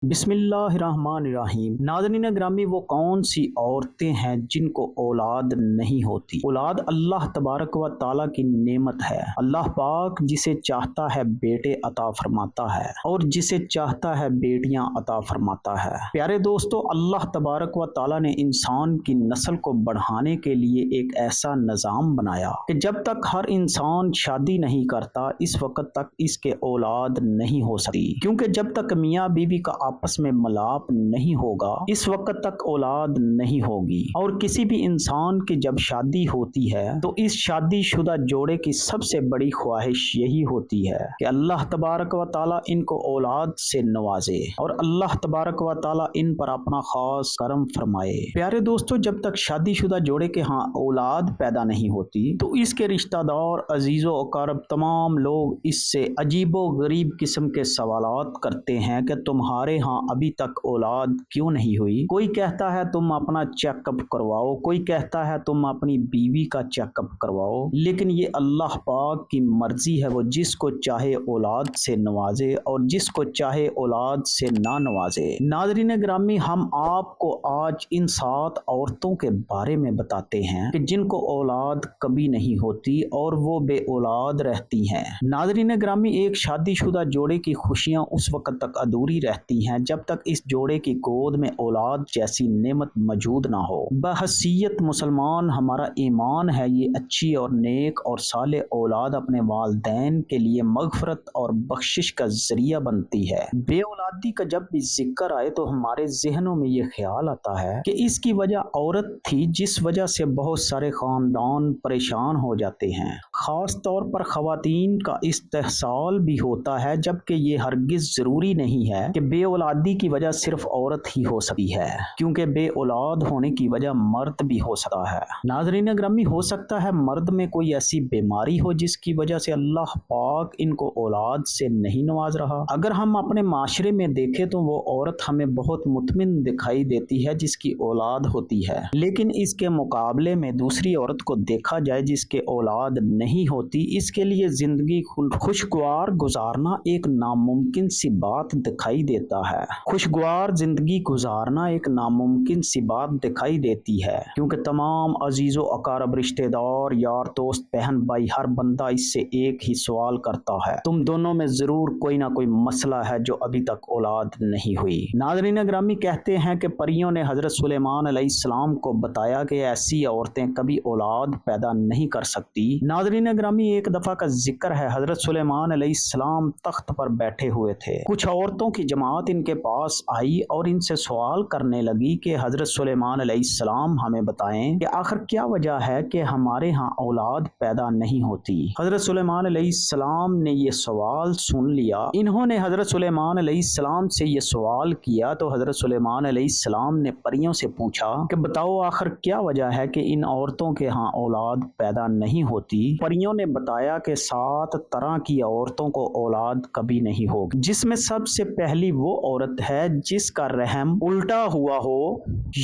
بسم اللہ الرحمن الرحیم۔ ناظرین گرامی، وہ کون سی عورتیں ہیں جن کو اولاد نہیں ہوتی؟ اولاد اللہ تبارک و تعالیٰ کی نعمت ہے۔ اللہ پاک جسے چاہتا ہے بیٹے عطا فرماتا ہے اور جسے چاہتا ہے بیٹیاں عطا فرماتا ہے۔ پیارے دوستو، اللہ تبارک و تعالیٰ نے انسان کی نسل کو بڑھانے کے لیے ایک ایسا نظام بنایا کہ جب تک ہر انسان شادی نہیں کرتا اس وقت تک اس کے اولاد نہیں ہو سکتی، کیونکہ جب تک میاں بیوی کا آپس میں ملاپ نہیں ہوگا اس وقت تک اولاد نہیں ہوگی۔ اور کسی بھی انسان کی جب شادی ہوتی ہے تو اس شادی شدہ جوڑے کی سب سے بڑی خواہش یہی ہوتی ہے کہ اللہ تبارک و تعالیٰ ان کو اولاد سے نوازے اور اللہ تبارک و تعالیٰ ان پر اپنا خاص کرم فرمائے۔ پیارے دوستو، جب تک شادی شدہ جوڑے کے ہاں اولاد پیدا نہیں ہوتی تو اس کے رشتہ دار، عزیز و اقارب تمام لوگ اس سے عجیب و غریب قسم کے سوالات کرتے ہیں کہ تمہارے ہاں ابھی تک اولاد کیوں نہیں ہوئی؟ کوئی کہتا ہے تم اپنا چیک اپ کرواؤ، کوئی کہتا ہے تم اپنی بیوی کا چیک اپ کرواؤ، لیکن یہ اللہ پاک کی مرضی ہے، وہ جس کو چاہے اولاد سے نوازے اور جس کو چاہے اولاد سے نہ نوازے۔ ناظرین گرامی، ہم آپ کو آج ان 7 عورتوں کے بارے میں بتاتے ہیں کہ جن کو اولاد کبھی نہیں ہوتی اور وہ بے اولاد رہتی ہیں۔ ناظرین گرامی، ایک شادی شدہ جوڑے کی خوشیاں اس وقت تک ادھوری رہتی ہیں جب تک اس جوڑے کی گود میں اولاد جیسی نعمت موجود نہ ہو۔ بحیثیت مسلمان ہمارا ایمان ہے یہ اچھی اور نیک اور صالح اولاد اپنے والدین کے لیے مغفرت اور بخشش کا ذریعہ بنتی ہے۔ بے اولادی کا جب بھی ذکر آئے تو ہمارے ذہنوں میں یہ خیال آتا ہے کہ اس کی وجہ عورت تھی، جس وجہ سے بہت سارے خاندان پریشان ہو جاتے ہیں۔ خاص طور پر خواتین کا استحصال بھی ہوتا ہے، جبکہ یہ ہرگز ضروری نہیں ہے کہ بے اولادی کی وجہ صرف عورت ہی ہو سکتی ہے، کیونکہ بے اولاد ہونے کی وجہ مرد بھی ہو سکتا ہے۔ ناظرین گرامی، ہو سکتا ہے مرد میں کوئی ایسی بیماری ہو جس کی وجہ سے اللہ پاک ان کو اولاد سے نہیں نواز رہا۔ اگر ہم اپنے معاشرے میں دیکھیں تو وہ عورت ہمیں بہت مطمئن دکھائی دیتی ہے جس کی اولاد ہوتی ہے، لیکن اس کے مقابلے میں دوسری عورت کو دیکھا جائے جس کے اولاد نہیں ہوتی، اس کے لیے زندگی خوشگوار گزارنا ایک ناممکن سی بات دکھائی دیتا ہے۔ خوشگوار زندگی گزارنا ایک ناممکن سی بات دکھائی دیتی ہے، کیونکہ تمام عزیز و اقارب، رشتہ دار، یار دوست، بہن بھائی، ہر بندہ اس سے ایک ہی سوال کرتا ہے، تم دونوں میں ضرور کوئی نہ کوئی مسئلہ ہے جو ابھی تک اولاد نہیں ہوئی۔ ناظرین گرامی، کہتے ہیں کہ پریوں نے حضرت سلیمان علیہ السلام کو بتایا کہ ایسی عورتیں کبھی اولاد پیدا نہیں کر سکتی۔ ناظرین گرامی، ایک دفعہ کا ذکر ہے، حضرت سلیمان علیہ السلام تخت پر بیٹھے ہوئے تھے۔ کچھ عورتوں کی جماعت ان کے پاس آئی اور ان سے سوال کرنے لگی کہ حضرت سلیمان علیہ السلام ہمیں بتائیں کہ آخر کیا وجہ ہے کہ ہمارے ہاں اولاد پیدا نہیں ہوتی۔ حضرت سلیمان علیہ السلام نے یہ سوال سن لیا۔ انہوں نے حضرت سلیمان علیہ السلام سے یہ سوال کیا تو حضرت سلیمان علیہ السلام نے پریوں سے پوچھا کہ بتاؤ آخر کیا وجہ ہے کہ ان عورتوں کے ہاں اولاد پیدا نہیں ہوتی۔ پریوں نے بتایا کہ 7 طرح کی عورتوں کو اولاد کبھی نہیں ہوگی، جس میں سب سے پہلی وہ عورت ہے جس کا رحم الٹا ہوا ہو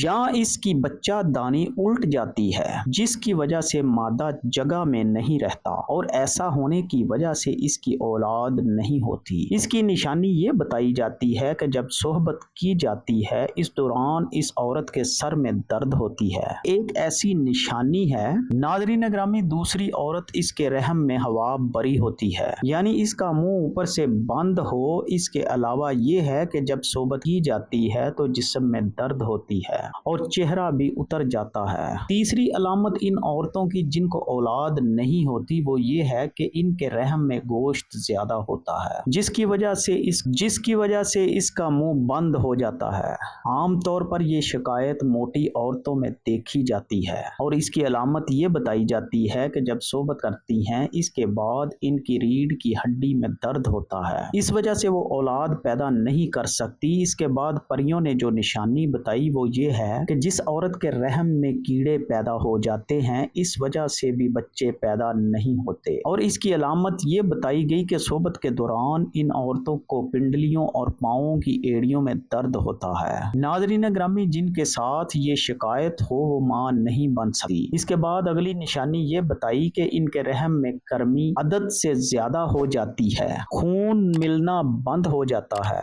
یا اس کی بچہ دانی الٹ جاتی ہے، جس کی وجہ سے مادہ جگہ میں نہیں رہتا اور ایسا ہونے کی وجہ سے اس کی اولاد نہیں ہوتی۔ اس کی نشانی یہ بتائی جاتی ہے کہ جب صحبت کی جاتی ہے اس دوران اس عورت کے سر میں درد ہوتی ہے، ایک ایسی نشانی ہے۔ ناظرین گرامی، دوسری عورت اس کے رحم میں ہوا بری ہوتی ہے، یعنی اس کا منہ اوپر سے بند ہو۔ اس کے علاوہ یہ ہے کہ جب صحبت کی جاتی ہے تو جسم میں درد ہوتی ہے اور چہرہ بھی اتر جاتا ہے۔ تیسری علامت ان عورتوں کی جن کو اولاد نہیں ہوتی وہ یہ ہے کہ ان کے رحم میں گوشت زیادہ ہوتا ہے، جس کی وجہ سے اس کا منہ بند ہو جاتا ہے۔ عام طور پر یہ شکایت موٹی عورتوں میں دیکھی جاتی ہے اور اس کی علامت یہ بتائی جاتی ہے کہ جب صحبت کرتی ہیں اس کے بعد ان کی ریڑھ کی ہڈی میں درد ہوتا ہے، اس وجہ سے وہ اولاد پیدا نہیں کر سکتی۔ اس کے بعد پریوں نے جو نشانی بتائی وہ یہ ہے کہ جس عورت کے رحم میں کیڑے پیدا ہو جاتے ہیں اس وجہ سے بھی بچے پیدا نہیں ہوتے، اور اس کی علامت یہ بتائی گئی کہ صحبت کے دوران ان عورتوں کو پنڈلیوں اور پاؤں کی ایڑیوں میں درد ہوتا ہے۔ ناظرین گرامی، جن کے ساتھ یہ شکایت ہو وہ ماں نہیں بن سکتی۔ اس کے بعد اگلی نشانی یہ بتائی کہ ان کے رحم میں گرمی عدد سے زیادہ ہو جاتی ہے، خون ملنا بند ہو جاتا ہے